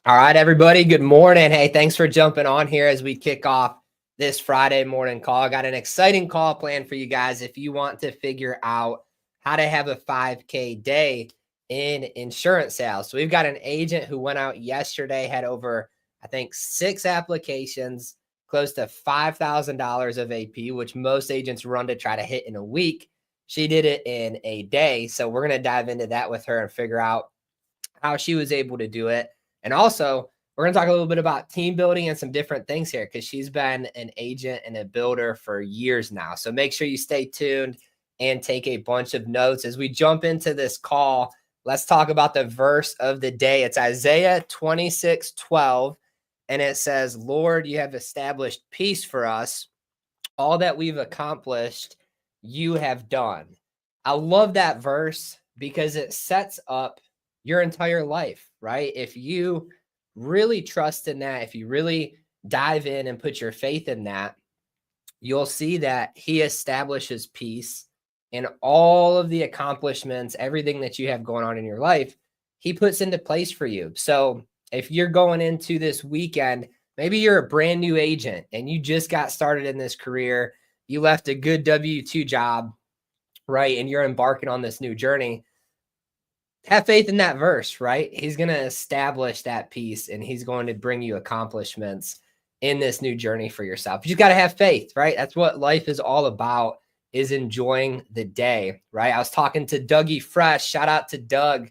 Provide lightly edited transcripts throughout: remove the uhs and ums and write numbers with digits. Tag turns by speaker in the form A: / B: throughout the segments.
A: All right, everybody. Good morning. Hey, thanks for jumping on here as we kick off this Friday morning call. I got an exciting call planned for you guys if you want to figure out how to have a 5K day in insurance sales. So we've got an agent who went out yesterday, had over, I think, 6 applications, close to $5,000 of AP, which most agents run to try to hit in a week. She did it in a day. So we're going to dive into that with her and figure out how she was able to do it. And also, we're going to talk a little bit about team building and some different things here because she's been an agent and a builder for years now. So make sure you stay tuned and take a bunch of notes. As we jump into this call, let's talk about the verse of the day. It's Isaiah 26:12, and it says, Lord, you have established peace for us. All that we've accomplished, you have done. I love that verse because it sets up your entire life, right? If you really trust in that, if you really dive in and put your faith in that, you'll see that he establishes peace in all of the accomplishments, everything that you have going on in your life, he puts into place for you. So if you're going into this weekend, maybe you're a brand new agent and you just got started in this career, you left a good W-2 job, right? And you're embarking on this new journey. Have faith in that verse, right? He's going to establish that peace and he's going to bring you accomplishments in this new journey for yourself. You got to have faith, right? That's what life is all about, is enjoying the day, right? I was talking to Dougie Fresh. Shout out to Doug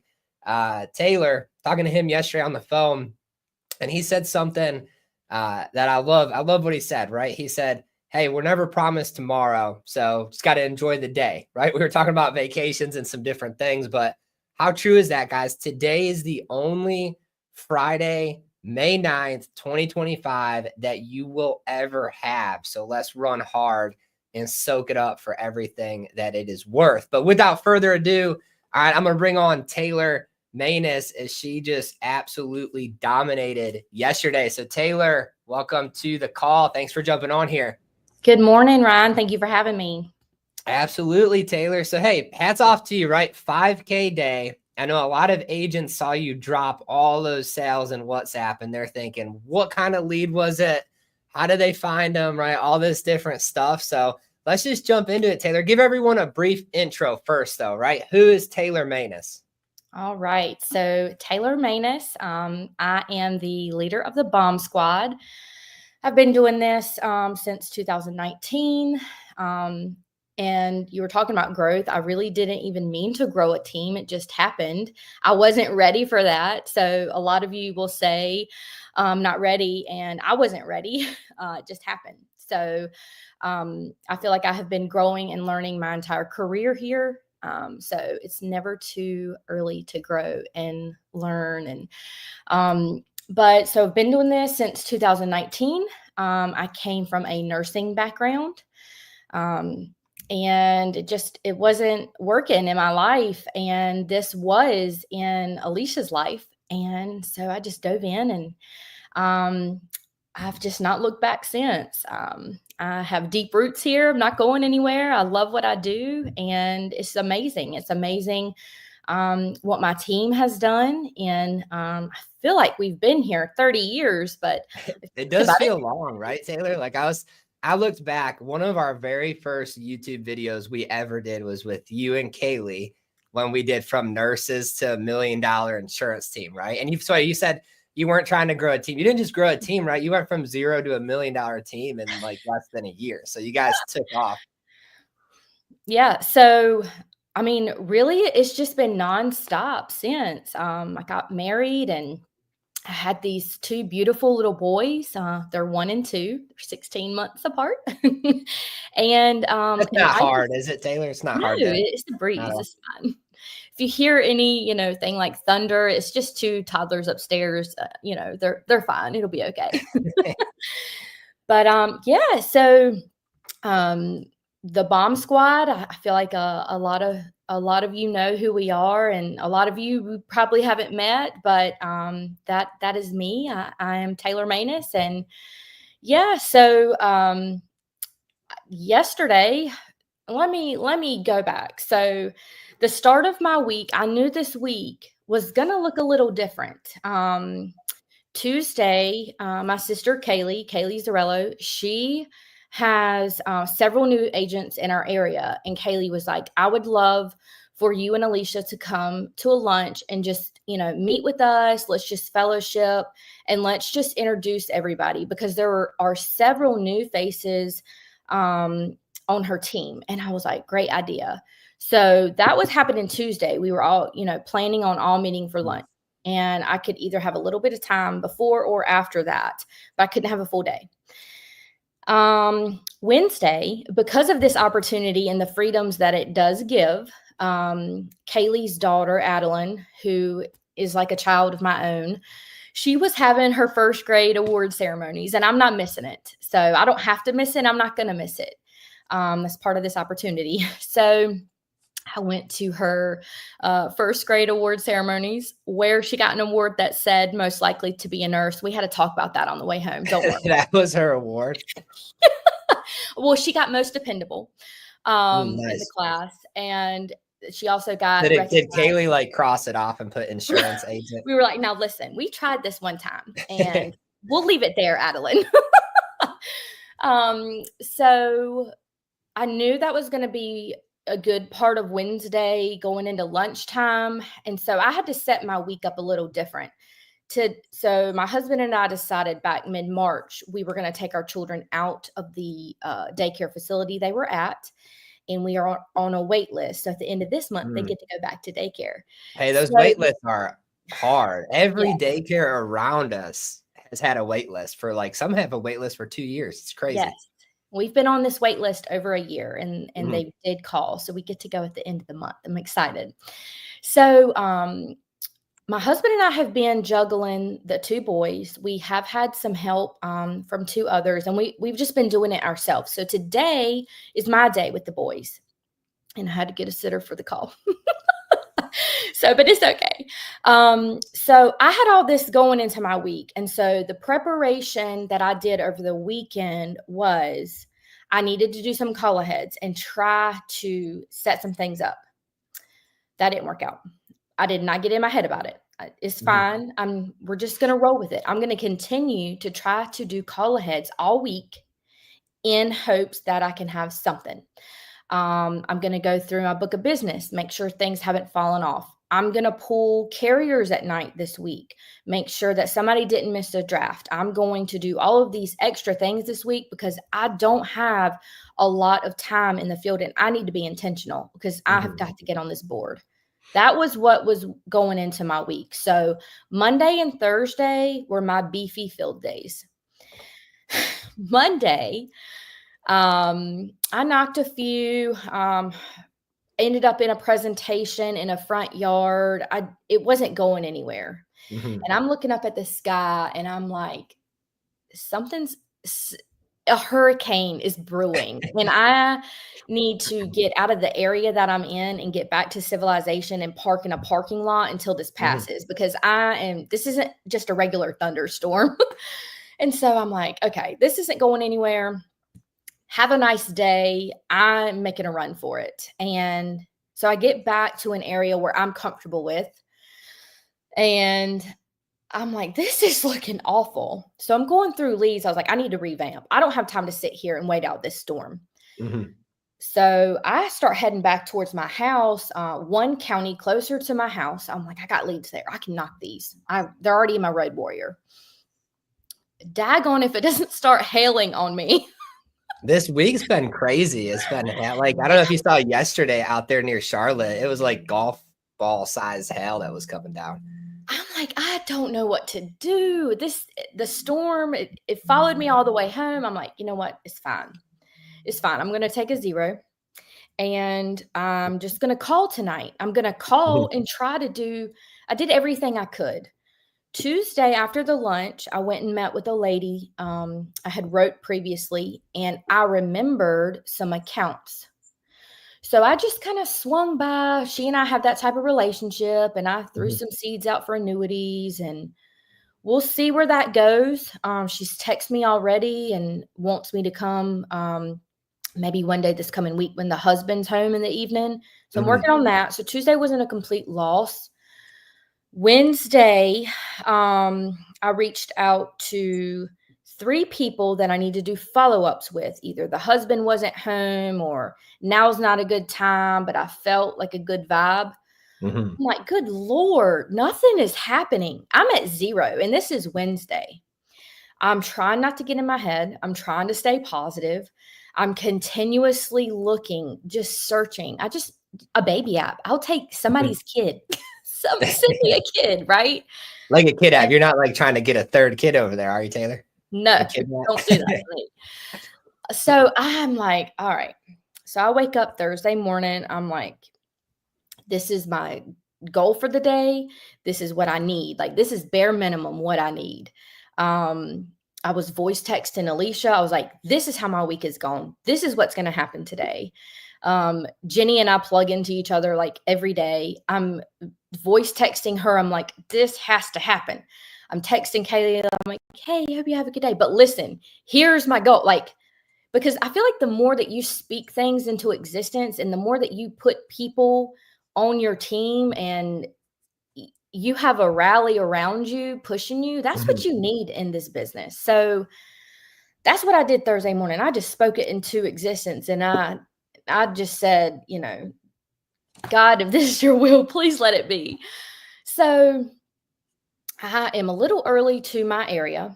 A: Taylor, talking to him yesterday on the phone. And he said something that I love. I love what he said, right? He said, hey, we're never promised tomorrow. So just got to enjoy the day, right? We were talking about vacations and some different things, but how true is that, guys? Today is the only Friday, May 9th, 2025 that you will ever have. So let's run hard and soak it up for everything that it is worth. But without further ado, all right, I'm going to bring on Taylor Manis as she just absolutely dominated yesterday. So Taylor, welcome to the call. Thanks for jumping on here.
B: Good morning, Ryan. Thank you for having me.
A: Absolutely, Taylor. So, hey, hats off to you, right? 5K day. I know a lot of agents saw you drop all those sales in WhatsApp and they're thinking, what kind of lead was it? How did they find them, right? All this different stuff. So let's just jump into it, Taylor. Give everyone a brief intro first, though, right? Who is Taylor Manis?
B: All right. So Taylor Manis, I am the leader of the Bomb Squad. I've been doing this since 2019. And you were talking about growth. I really didn't even mean to grow a team. It just happened. I wasn't ready for that. So a lot of you will say, not ready. And I wasn't ready. It just happened. So I feel like I have been growing and learning my entire career here. So it's never too early to grow and learn. But so I've been doing this since 2019. I came from a nursing background. And it wasn't working in my life. And this was in Alicia's life. And so I just dove in and I've just not looked back since. I have deep roots here. I'm not going anywhere. I love what I do. And it's amazing. It's amazing what my team has done. And I feel like we've been here 30 years, but
A: it does feel long, right, Taylor? Like I looked back, one of our very first YouTube videos we ever did was with you and Kaylee when we did From Nurses to $1 Million Insurance Team, right? And you said you weren't trying to grow a team. You didn't just grow a team, right? You went from 0 to $1 million team in like less than a year. So you guys took off.
B: Yeah. So, I mean, really, it's just been nonstop since I got married and I had these 2 beautiful little boys. They're 1 and 2. They're 16 months apart. And
A: It's not hard, is it, Taylor? It's not hard.
B: No, it's a breeze. It's fine. If you hear any, thing like thunder, it's just 2 toddlers upstairs. They're fine. It'll be okay. But yeah. So the Bomb Squad, I feel like a lot of you know who we are, and a lot of you probably haven't met, but that is me. I am Taylor Manis, and yeah. So yesterday, let me go back. So the start of my week, I knew this week was gonna look a little different. Tuesday, my sister Kaylee Zarello, she has several new agents in our area. And Kaylee was like, I would love for you and Alicia to come to a lunch and just, meet with us. Let's just fellowship and let's just introduce everybody, because there are several new faces on her team. And I was like, great idea. So that was happening Tuesday. We were all, planning on all meeting for lunch. And I could either have a little bit of time before or after that, but I couldn't have a full day. Wednesday, because of this opportunity and the freedoms that it does give, Kaylee's daughter, Adeline, who is like a child of my own, she was having her first grade award ceremonies, and I'm not missing it. So I don't have to miss it. I'm not going to miss it. That's part of this opportunity. So I went to her first grade award ceremonies, where she got an award that said most likely to be a nurse. We had to talk about that on the way home. Don't worry.
A: That was her award.
B: Well, she got most dependable
A: Nice.
B: in the class. And she also got
A: Did Kaylee like cross it off and put insurance agent?
B: We were like, now listen, we tried this one time and we'll leave it there, Adeline. So I knew that was going to be a good part of Wednesday going into lunchtime. And so I had to set my week up a little different. So my husband and I decided back mid-March, we were going to take our children out of the daycare facility they were at. And we are on a wait list. So at the end of this month, they get to go back to daycare.
A: Hey, those wait lists are hard. Every daycare around us has had a wait list for some have a wait list for 2 years. It's crazy.
B: Yes. We've been on this wait list over a year, and they did call. So we get to go at the end of the month. I'm excited. So my husband and I have been juggling the 2 boys. We have had some help from 2 others, and we've just been doing it ourselves. So today is my day with the boys, and I had to get a sitter for the call. But it's okay. So I had all this going into my week. And so the preparation that I did over the weekend was I needed to do some call aheads and try to set some things up. That didn't work out. I did not get in my head about it. It's fine. We're just going to roll with it. I'm going to continue to try to do call aheads all week in hopes that I can have something. I'm going to go through my book of business, make sure things haven't fallen off. I'm going to pull carriers at night this week, make sure that somebody didn't miss a draft. I'm going to do all of these extra things this week because I don't have a lot of time in the field, and I need to be intentional because I have got to get on this board. That was what was going into my week. So Monday and Thursday were my beefy field days. Monday, I knocked a few, ended up in a presentation in a front yard. It wasn't going anywhere. And I'm looking up at the sky and I'm like, a hurricane is brewing and I need to get out of the area that I'm in and get back to civilization and park in a parking lot until this passes, because this isn't just a regular thunderstorm. And so I'm like, okay, this isn't going anywhere. Have a nice day. I'm making a run for it. And so I get back to an area where I'm comfortable with. And I'm like, this is looking awful. So I'm going through leads. I was like, I need to revamp. I don't have time to sit here and wait out this storm. So I start heading back towards my house, one county closer to my house. I'm like, I got leads there. I can knock these. They're already in my road warrior. Daggone if it doesn't start hailing on me.
A: This week's been crazy. It's been I don't know if you saw yesterday out there near Charlotte. It was like golf ball size hail that was coming down.
B: I'm like, I don't know what to do. The storm, it followed me all the way home. I'm like, you know what? It's fine. It's fine. I'm going to take a 0 and I'm just going to call tonight. I'm going to call and try to I did everything I could. Tuesday after the lunch, I went and met with a lady I had wrote previously, and I remembered some accounts. So I just kind of swung by. She and I have that type of relationship, and I threw some seeds out for annuities, and we'll see where that goes. She's texted me already and wants me to come maybe one day this coming week when the husband's home in the evening. So I'm working on that. So Tuesday wasn't a complete loss. Wednesday, I reached out to 3 people that I need to do follow-ups with. Either the husband wasn't home or now's not a good time, but I felt like a good vibe.
A: Mhm.
B: I'm like, good Lord, nothing is happening. I'm at 0, and this is Wednesday. I'm trying not to get in my head. I'm trying to stay positive. I'm continuously looking, just searching. A baby app. I'll take somebody's kid. Send me a kid, right?
A: Like a kid app.
B: And
A: You're not like trying to get a third kid over there, are you, Taylor?
B: no,
A: A kid
B: don't do that
A: app?
B: to me. So I'm like, all right. So I wake up Thursday morning. I'm like, this is my goal for the day. This is what I need. Like, this is bare minimum what I need. I was voice texting Alicia. I was like, this is how my week is gone. This is what's going to happen today. Jenny and I plug into each other like every day. I'm voice texting her. I'm like, this has to happen. I'm texting Kaylee. I'm like, hey, hope you have a good day. But listen, here's my goal. Like, because I feel like the more that you speak things into existence and the more that you put people on your team and you have a rally around you pushing you, that's what
A: Mhm.
B: you need in this business. So that's what I did Thursday morning. I just spoke it into existence, and I just said, God, if this is your will, please let it be. So I am a little early to my area,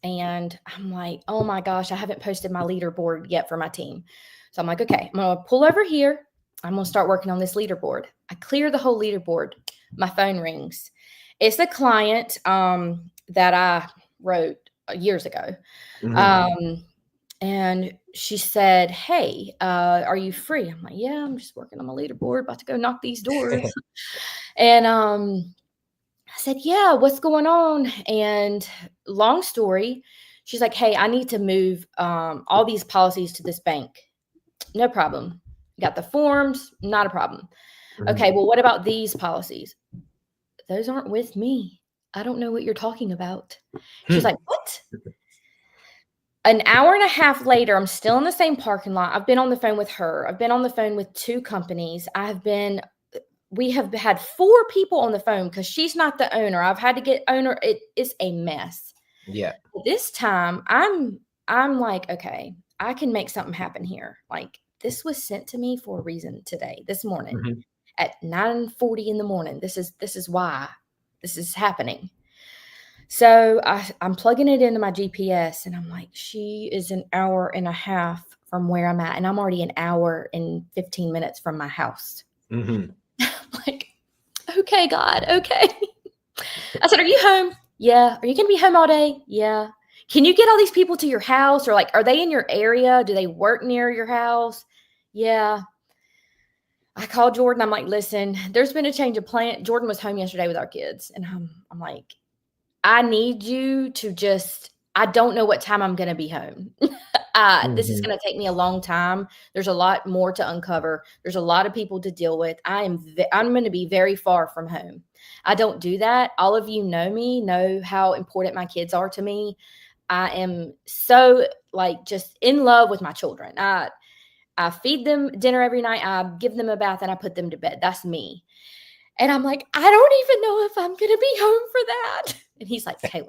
B: and I'm like, oh my gosh, I haven't posted my leaderboard yet for my team. So I'm like, okay, I'm going to pull over here. I'm going to start working on this leaderboard. I clear the whole leaderboard. My phone rings. It's a client that I wrote years ago.
A: Mhm.
B: And she said, hey, are you free? I'm like, yeah, I'm just working on my leaderboard, about to go knock these doors. And I said, yeah, what's going on? And long story, she's like, hey, I need to move all these policies to this bank. No problem. Got the forms, not a problem. Okay,
A: Mhm.
B: well, what about these policies? Those aren't with me. I don't know what you're talking about. She's
A: Hmm.
B: like, what? An hour and a half later, I'm still in the same parking lot. I've been on the phone with her. I've been on the phone with 2 companies. We have had 4 people on the phone because she's not the owner. I've had to get owner. It is a mess.
A: Yeah.
B: This time I'm like, okay, I can make something happen here. Like, this was sent to me for a reason today, this morning
A: Mhm.
B: at 9:40 in the morning. This is why this is happening. So I'm plugging it into my GPS, and I'm like, she is an hour and a half from where I'm at, and I'm already an hour and 15 minutes from my house.
A: Mhm.
B: Like, okay, God, okay. I said, are you home? Yeah. Are you going to be home all day? Yeah. Can you get all these people to your house? Or like, are they in your area? Do they work near your house? Yeah. I called Jordan. I'm like, listen, there's been a change of plan. Jordan was home yesterday with our kids. And I'm like, I need you to I don't know what time I'm going to be home. This is
A: Mhm.
B: going to take me a long time. There's a lot more to uncover. There's a lot of people to deal with. I'm going to be very far from home. I don't do that. All of you know me, know how important my kids are to me. I am so like just in love with my children. I feed them dinner every night. I give them a bath and I put them to bed. That's me. And I'm like, I don't even know if I'm going to be home for that. And he's like, Taylor,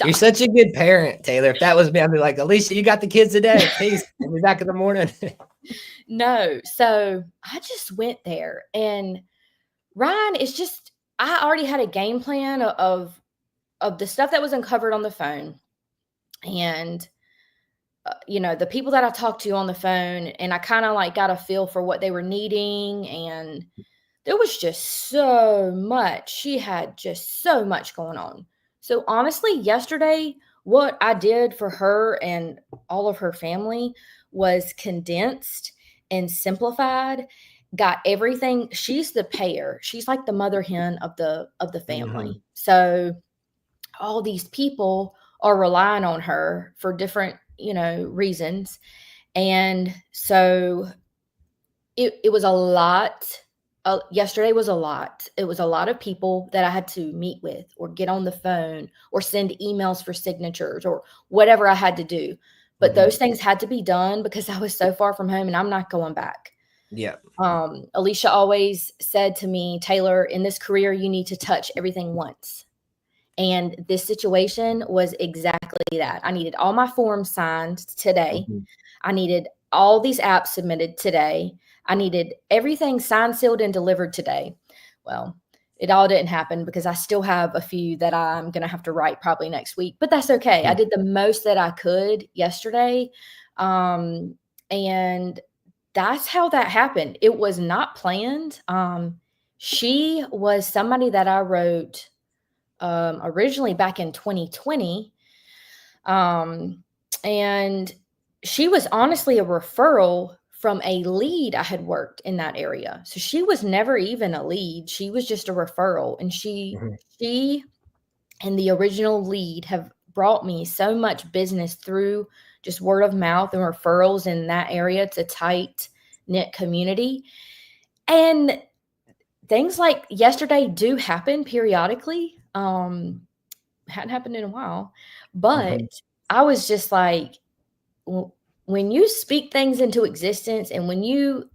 A: You're
B: stop.
A: such a good parent, Taylor. If that was me, I'd be like, Alicia, you got the kids today. Peace. I'll be back in the morning.
B: No. So I just went there, and Ryan is just, I already had a game plan of the stuff that was uncovered on the phone. And, the people that I talked to on the phone, and I kind of like got a feel for what they were needing. And there was just so much. She had just so much going on. So honestly, yesterday, what I did for her and all of her family was condensed and simplified. Got everything. She's the payer. She's like the mother hen of the
A: Mhm.
B: family. So all these people are relying on her for different, reasons. And so it was a lot. Yesterday was a lot. It was a lot of people that I had to meet with or get on the phone or send emails for signatures or whatever I had to do. But
A: Mhm.
B: those things had to be done because I was so far from home, and I'm not going back.
A: Yeah.
B: Alicia always said to me, Taylor, in this career, you need to touch everything once. And this situation was exactly that. I needed all my forms signed today.
A: Mm-hmm.
B: I needed all these apps submitted today. I needed everything signed, sealed, and delivered today. Well, it all didn't happen because I still have a few that I'm going to have to write probably next week, but that's okay.
A: Mm-hmm.
B: I did the most that I could yesterday. And that's how that happened. It was not planned. She was somebody that I wrote originally back in 2020. And she was honestly a referral from a lead I had worked in that area. So she was never even a lead. She was just a referral. And she and the original lead have brought me so much business through just word of mouth and referrals in that area. It's a tight knit community. And things like yesterday do happen periodically. Hadn't happened in a while, but I was just like, when you speak things into existence and when you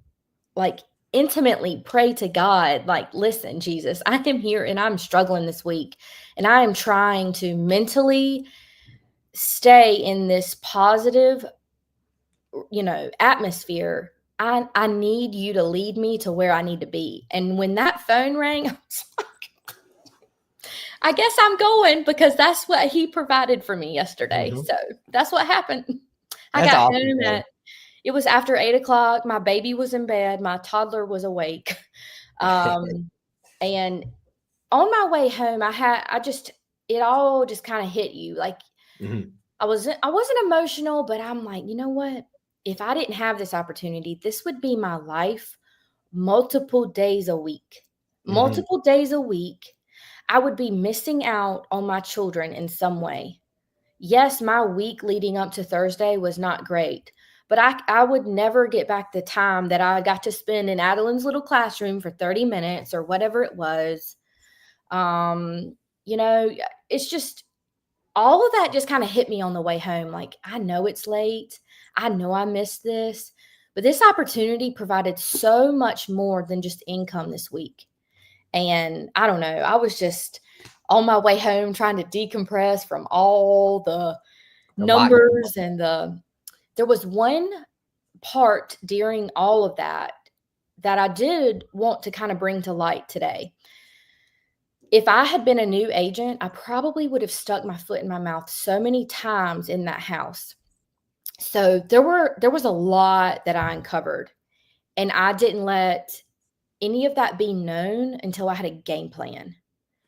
B: like intimately pray to God, like, listen, Jesus, I am here and I'm struggling this week and I am trying to mentally stay in this positive, atmosphere. I need you to lead me to where I need to be. And when that phone rang, I was like, I guess I'm going because that's what he provided for me yesterday. So that's what happened. I
A: That's
B: got
A: awesome,
B: home it was after 8:00. My baby was in bed. My toddler was awake. And on my way home, it all just kind of hit you. Like I wasn't emotional, but I'm like, you know what? If I didn't have this opportunity, this would be my life multiple days a week. Multiple days a week. I would be missing out on my children in some way. Yes, my week leading up to Thursday was not great, but I would never get back the time that I got to spend in Adeline's little classroom for 30 minutes or whatever it was. It's just all of that just kind of hit me on the way home. Like, I know it's late. I know I missed this, but this opportunity provided so much more than just income this week. And I don't know, I was just on my way home trying to decompress from all the numbers and there was one part during all of that I did want to kind of bring to light today. If I had been a new agent, I probably would have stuck my foot in my mouth so many times in that house. So there was a lot that I uncovered, and I didn't let any of that be known until I had a game plan.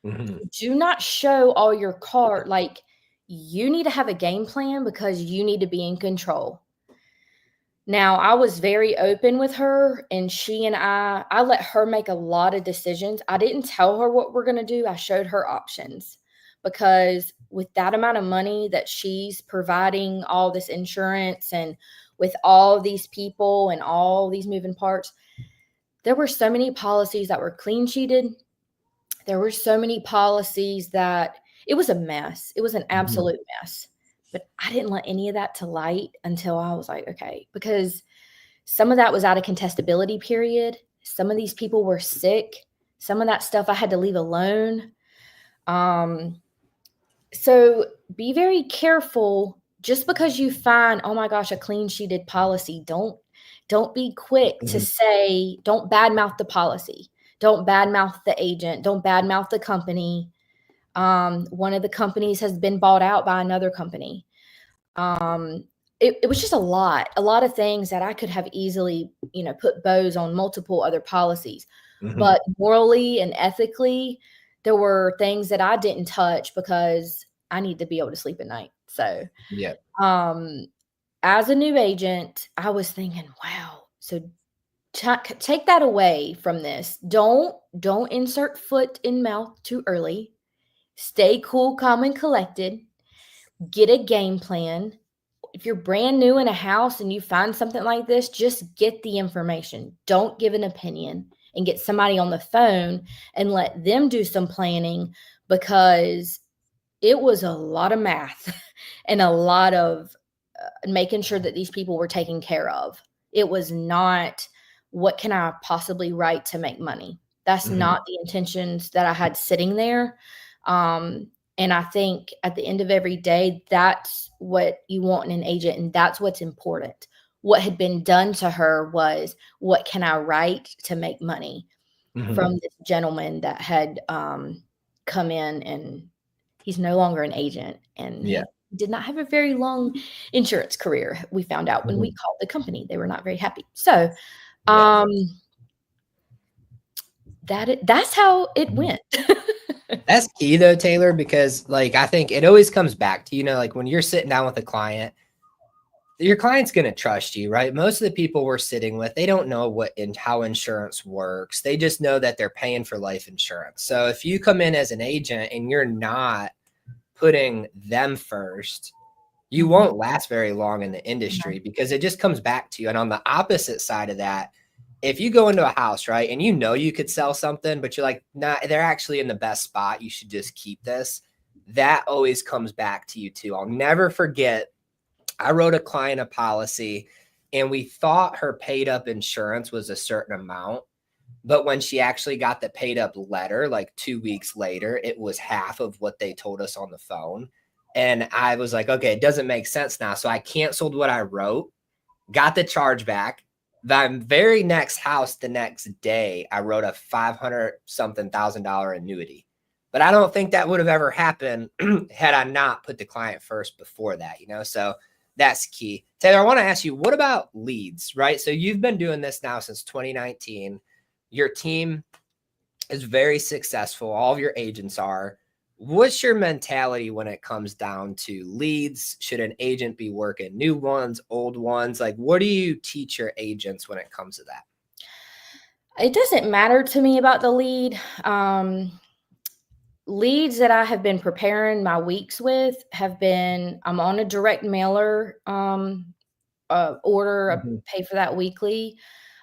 B: Do not show all your card. Like, you need to have a game plan because you need to be in control. Now, I was very open with her, and I let her make a lot of decisions. I didn't tell her what we're going to do. I showed her options because with that amount of money that she's providing, all this insurance, and with all these people and all these moving parts, there were so many policies that were clean sheeted. There were so many policies that it was a mess. It was an absolute mess. But I didn't let any of that to light until I was like, okay, because some of that was out of contestability period. Some of these people were sick. Some of that stuff I had to leave alone. So be very careful. Just because you find, oh my gosh, a clean sheeted policy, don't be quick to say, don't badmouth the policy. Don't badmouth the agent. Don't badmouth the company. One of the companies has been bought out by another company. It was just a lot of things that I could have easily, put bows on multiple other policies. But morally and ethically, there were things that I didn't touch because I need to be able to sleep at night. So, as a new agent, I was thinking, wow, so take that away from this. Don't insert foot in mouth too early. Stay cool, calm, and collected. Get a game plan. If you're brand new in a house and you find something like this, just get the information. Don't give an opinion, and get somebody on the phone and let them do some planning, because it was a lot of math and a lot of making sure that these people were taken care of. It was not what can I possibly write to make money? That's
A: Mhm.
B: not the intentions that I had sitting there. And I think at the end of every day, that's what you want in an agent, and that's what's important. What had been done to her was, what can I write to make money
A: Mhm.
B: from this gentleman that had come in, and he's no longer an agent, and
A: Yeah.
B: he did not have a very long insurance career. We found out when we
A: Mhm.
B: called the company, they were not very happy. So
A: Yeah.
B: um, that's how it
A: Mhm.
B: went.
A: That's key though, Taylor, because like I think it always comes back to, like when you're sitting down with a client, your client's going to trust you, right? Most of the people we're sitting with, they don't know how insurance works. They just know that they're paying for life insurance. So if you come in as an agent and you're not putting them first, you
B: Mhm.
A: won't last very long in the industry because it just comes back to you. And on the opposite side of that, if you go into a house, right, and you could sell something, but you're like, nah, they're actually in the best spot, you should just keep this. That always comes back to you too. I'll never forget, I wrote a client a policy and we thought her paid up insurance was a certain amount. But when she actually got the paid up letter, like 2 weeks later, it was half of what they told us on the phone. And I was like, okay, it doesn't make sense now. So I canceled what I wrote, got the charge back. The very next house, the next day, I wrote a 500 something $1,000 annuity. But I don't think that would have ever happened had I not put the client first before that. So that's key. Taylor, I want to ask you, what about leads, right? So you've been doing this now since 2019. Your team is very successful. All of your agents are. What's your mentality when it comes down to leads? Should an agent be working new ones, old ones? Like, what do you teach your agents when it comes to that?
B: It doesn't matter to me about the lead. Leads that I have been preparing my weeks with have been, I'm on a direct mailer order, I
A: Mhm.
B: pay for that weekly.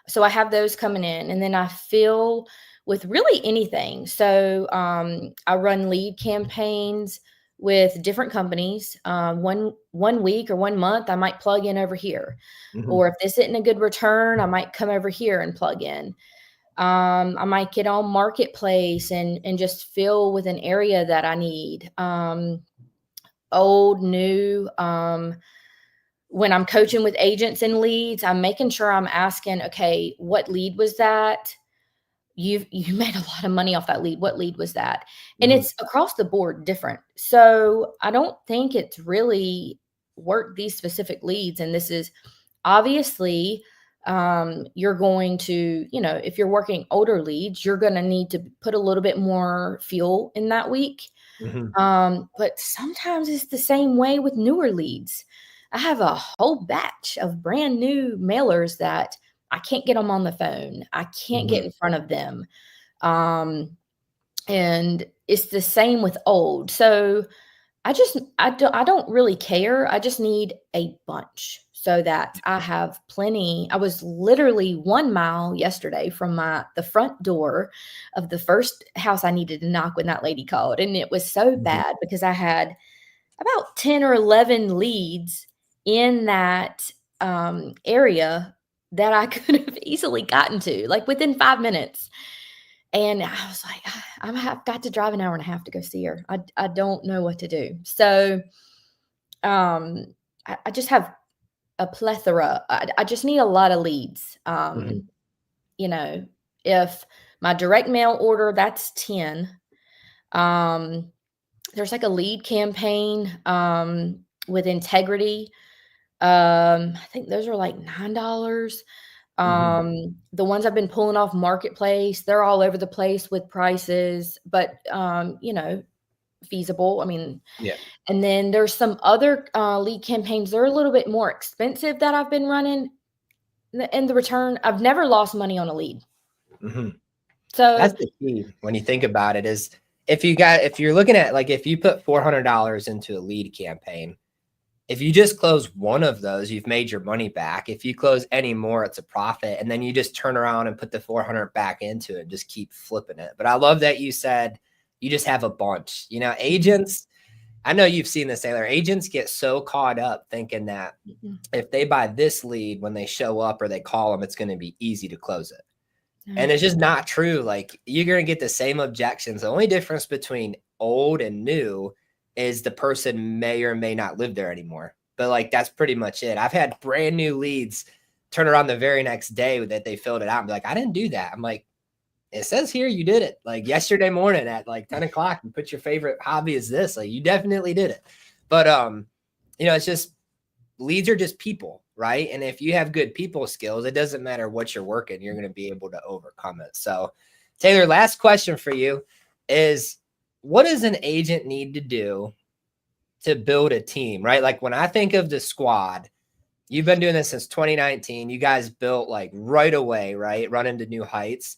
B: So I have those coming in, and then I fill with really anything. So I run lead campaigns with different companies. One week or 1 month, I might plug in over here,
A: Mhm.
B: or if this isn't a good return, I might come over here and plug in. I might get on Marketplace and just fill with an area that I need. Old, new. When I'm coaching with agents and leads, I'm making sure I'm asking, okay, what lead was that? You made a lot of money off that lead. What lead was that? And
A: Mhm.
B: it's across the board different. So I don't think it's really worked these specific leads. And this is obviously, you're going to, if you're working older leads, you're going to need to put a little bit more fuel in that week.
A: Mhm.
B: But sometimes it's the same way with newer leads. I have a whole batch of brand new mailers that I can't get them on the phone. I can't get
A: Mhm.
B: in front of them. Um, and it's the same with old. So I don't really care. I just need a bunch so that I have plenty. I was literally 1 mile yesterday from the front door of the first house I needed to knock when that lady called, and it was so
A: Mhm.
B: bad because I had about 10 or 11 leads in that area that I could have easily gotten to, like, within 5 minutes. And I was like, I've got to drive an hour and a half to go see her. I don't know what to do. So um, I just have a plethora. I just need a lot of leads.
A: Mhm.
B: You know, if my direct mail order, that's 10. Um, there's like a lead campaign with Integrity. I think those are like $9.
A: Mhm.
B: The ones I've been pulling off Marketplace, they're all over the place with prices, but feasible. I mean,
A: Yeah.
B: and then there's some other lead campaigns. They're a little bit more expensive that I've been running. And the return, I've never lost money on a lead.
A: Mhm.
B: So
A: That's the key when you think about it is if you're looking at, like, if you put $400 into a lead campaign, if you just close one of those, you've made your money back. If you close any more, it's a profit. And then you just turn around and put the 400 back into it and just keep flipping it. But I love that you said you just have a bunch. Agents, I know you've seen this, Taylor. Agents get so caught up thinking that if they buy this lead when they show up or they call them, it's going to be easy to close it. And it's just not true. Like, you're going to get the same objections. The only difference between old and new is the person may or may not live there anymore. But like, that's pretty much it. I've had brand new leads turn around the very next day that they filled it out and be like, I didn't do that. I'm like, it says here you did it. Like yesterday morning at like 10 o'clock, you put your favorite hobby is this. Like, you definitely did it. But it's just, leads are just people, right? And if you have good people skills, it doesn't matter what you're working, you're going to be able to overcome it. So, Taylor, last question for you is, what does an agent need to do to build a team, right? Like, when I think of the squad, you've been doing this since 2019. You guys built like right away, right? Running to new heights.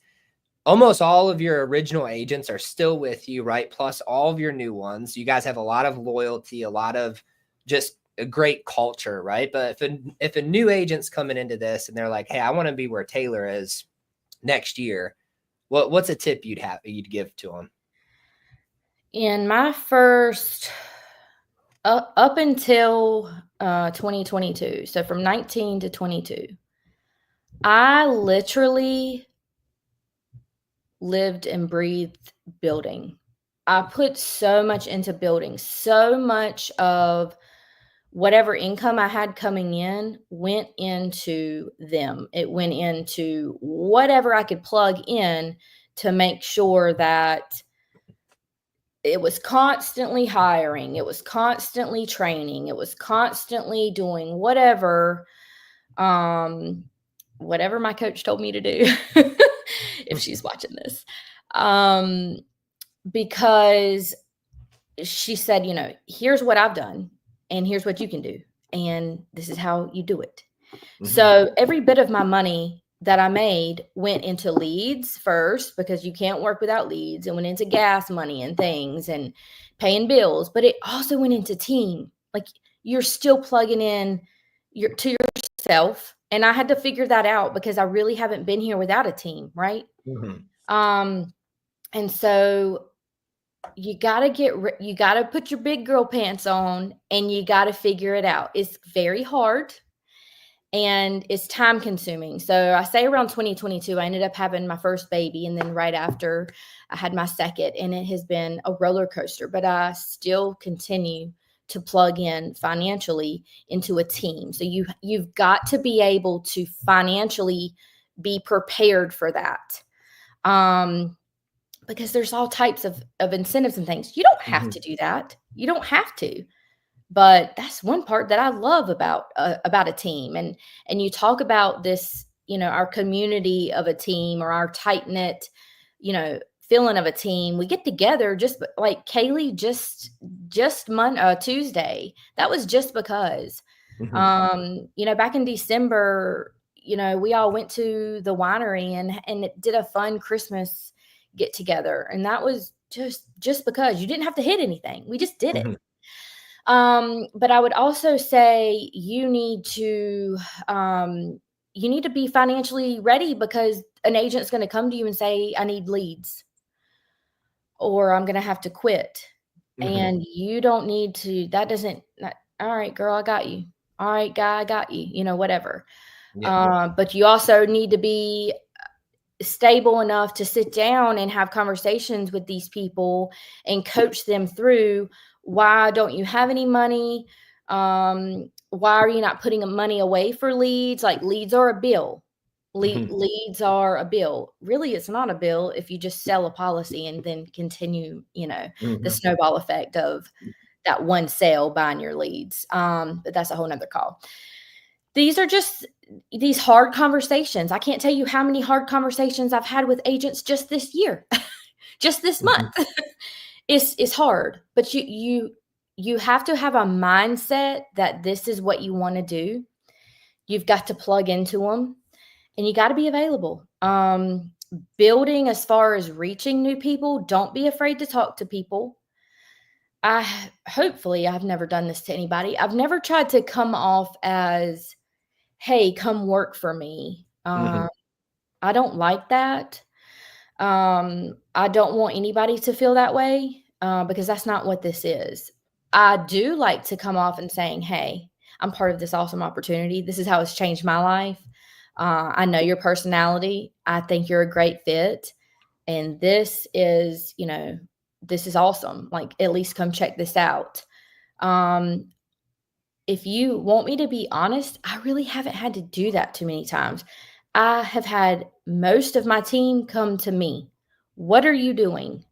A: Almost all of your original agents are still with you, right? Plus all of your new ones. You guys have a lot of loyalty, a lot of just a great culture, right? But if a new agent's coming into this and they're like, hey, I want to be where Taylor is next year, what's a tip you'd give to them?
B: In my first, up until 2022, so from 19 to 22, I literally lived and breathed building. I put so much into building. So much of whatever income I had coming in went into them. It went into whatever I could plug in to make sure that it was constantly hiring. It was constantly training. It was constantly doing whatever my coach told me to do. If she's watching this, because she said, here's what I've done and here's what you can do. And this is how you do it. Mm-hmm. So every bit of my money that I made went into leads first, because you can't work without leads, and went into gas money and things and paying bills, but it also went into team. Like, you're still plugging in to yourself. And I had to figure that out because I really haven't been here without a team. Right. Mm-hmm. And so you got to put your big girl pants on and you got to figure it out. It's very hard and it's time consuming. So I say around 2022, I ended up having my first baby. And then right after, I had my second, and it has been a roller coaster, but I still continue to plug in financially into a team. So you've got to be able to financially be prepared for that. Because there's all types of incentives and things. You don't have to do that. You don't have to. But that's one part that I love about a team. And you talk about this, our community of a team, or our tight-knit, feeling of a team. We get together just like Kaylee just Tuesday. That was just because, back in December, we all went to the winery and it did a fun Christmas get together. And that was just because you didn't have to hit anything. We just did it. But I would also say you need to be financially ready, because an agent's going to come to you and say, I need leads, or I'm going to have to quit. And you don't need to, all right, girl, I got you. All right, guy, I got you, whatever. Yeah. But you also need to be stable enough to sit down and have conversations with these people and coach them through, why don't you have any money? Why are you not putting money away for leads? Like, leads are a bill. Leads are a bill. Really, it's not a bill if you just sell a policy and then continue, the snowball effect of that one sale buying your leads. But that's a whole nother call. These are just these hard conversations. I can't tell you how many hard conversations I've had with agents just this year, just this month. It's hard, but you have to have a mindset that this is what you want to do. You've got to plug into them, and you got to be available. Building as far as reaching new people, don't be afraid to talk to people. Hopefully I've never done this to anybody. I've never tried to come off as, hey, come work for me. I don't like that. I don't want anybody to feel that way, because that's not what this is. I do like to come off and saying, hey, I'm part of this awesome opportunity. This is how it's changed my life. I know your personality. I think you're a great fit. And this is, this is awesome. Like, at least come check this out. If you want me to be honest, I really haven't had to do that too many times. I have had most of my team come to me. What are you doing?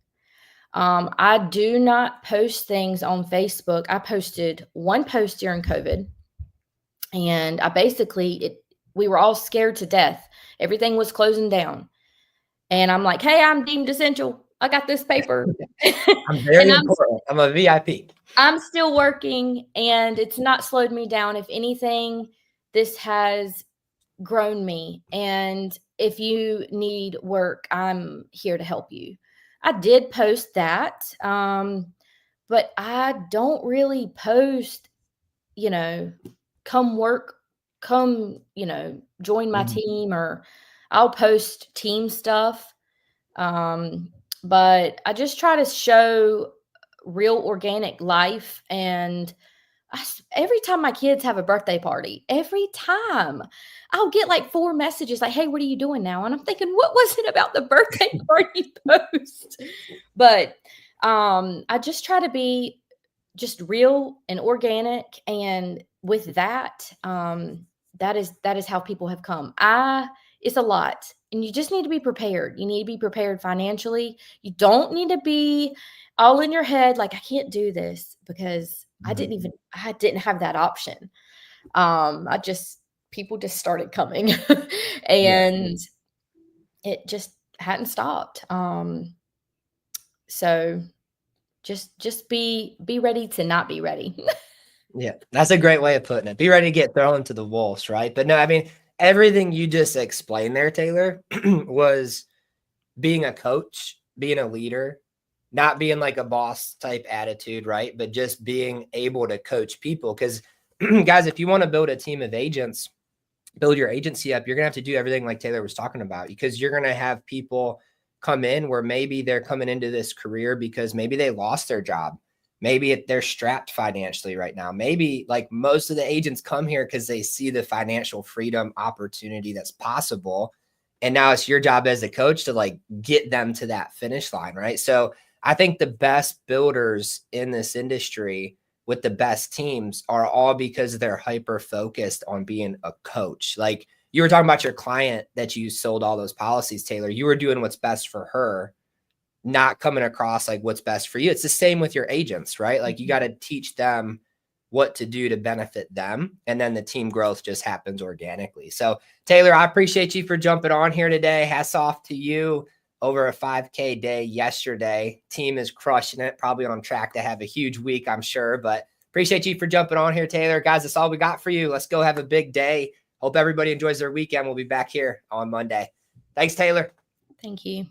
B: I do not post things on Facebook. I posted one post during COVID, and we were all scared to death. Everything was closing down. And I'm like, hey, I'm deemed essential. I got this paper.
A: I'm very
B: And
A: important. I'm a VIP.
B: I'm still working, and it's not slowed me down. If anything, this has grown me. And if you need work, I'm here to help you. I did post that, but I don't really post, come work, come, join my team, or I'll post team stuff. But I just try to show real organic life. And every time my kids have a birthday party, every time I'll get like 4 messages like, hey, what are you doing now? And I'm thinking, what was it about the birthday party post? But I just try to be just real and organic. And with that, that is how people have come. It's a lot. And you just need to be prepared. You need to be prepared financially. You don't need to be all in your head like, I can't do this, because I didn't have that option. People just started coming and it just hadn't stopped. So just be ready to not be ready.
A: Yeah, that's a great way of putting it. Be ready to get thrown to the wolves, right? But no, I mean, everything you just explained there, Taylor, was being a coach, being a leader, not being like a boss type attitude, right? But just being able to coach people. Because, guys, if you want to build a team of agents, build your agency up, you're going to have to do everything like Taylor was talking about, because you're going to have people come in where maybe they're coming into this career because maybe they lost their job. Maybe they're strapped financially right now. Maybe like most of the agents come here because they see the financial freedom opportunity that's possible. And now it's your job as a coach to like get them to that finish line, right? So I think the best builders in this industry with the best teams are all because they're hyper focused on being a coach. Like you were talking about your client that you sold all those policies, Taylor. You were doing what's best for her, not coming across like what's best for you. It's the same with your agents, right? Like you got to teach them what to do to benefit them. And then the team growth just happens organically. So Taylor, I appreciate you for jumping on here today. Hats off to you. Over a 5K day yesterday. Team is crushing it. Probably on track to have a huge week, I'm sure. But appreciate you for jumping on here, Taylor. Guys, that's all we got for you. Let's go have a big day. Hope everybody enjoys their weekend. We'll be back here on Monday. Thanks, Taylor.
B: Thank you.